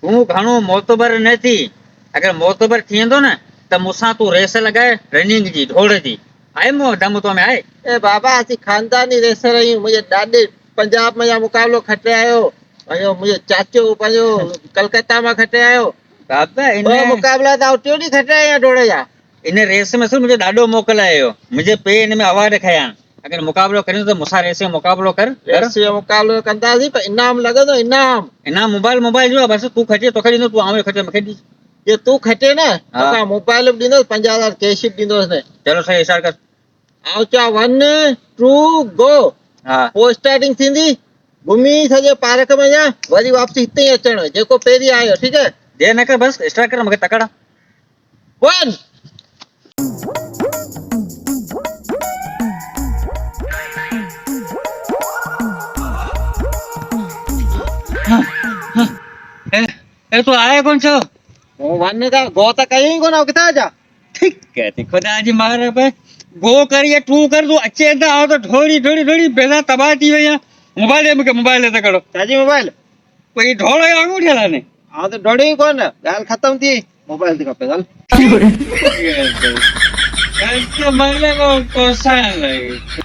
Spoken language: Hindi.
હું ઘણો મોતબર નથી अगर मोतबर थींदो न त मूंसां तूं रेस लॻाए रनिंग जी ढोड़ जी आहे मूं दम तो में आहे ए बाबा असीं ख़ानदानी रेसर आहियूं मुंहिंजे ॾाॾे पंजाब में मुक़ाबिलो खटे आयो ऐं मुंहिंजो चाचो पंहिंजो कलकत्ता मां खटे आयो बाबा इन ॿ मुक़ाबिला त टियों ॾींहुं खटे आया डोड़ जा इन रेस में मुंहिंजो ॾाढो मोकिलायो मुंहिंजे पे हिन में अवार्ड खयां अगर मुक़ाबिलो करियूं त मूंसां रेस में मुक़ाबिलो कर रेस जो मुक़ाबिलो कंदासीं पर इनाम लॻंदो इनाम इना मोबाइल जो आहे बसि तूं खटे तोखे ॾींदो तूं आउं खटे मूंखे ॾी जे तूं खटे न तोखां मोबाइल बि ॾींदुसि 50,000 कैश बि ॾींदुसि चलो सही स्टार्ट कर आउं चवां 1 2 गो हा पोइ स्टार्टिंग थींदी घुमी सॼे पार्क में जा वरी वापसी हिते ई अचणो जेको पहिरीं आयो ठीकु आहे देर न कर बस स्टार्ट कर मूंखे तकड़ा 1 ए तू आया कौन छो હું વન કા ગો તો કઈ કોને કિતા જા ठीक है थी खुदा जी मार पे गो करिए टू कर तू अच्छे अंदर आओ तो ढोड़ी ढोड़ी ढोड़ी बेला तबाह थी वई मोबाइल दे मूंखे मोबाइल ते करो चाची मोबाइल कोई ढोड़ो वांगुरु ठहियल आहे ने हाँ तो डोड़ी कोन ॻाल्हि ख़तम थी मोबाइल ते खपे ॻाल्हि तो मारे को कोसा लगे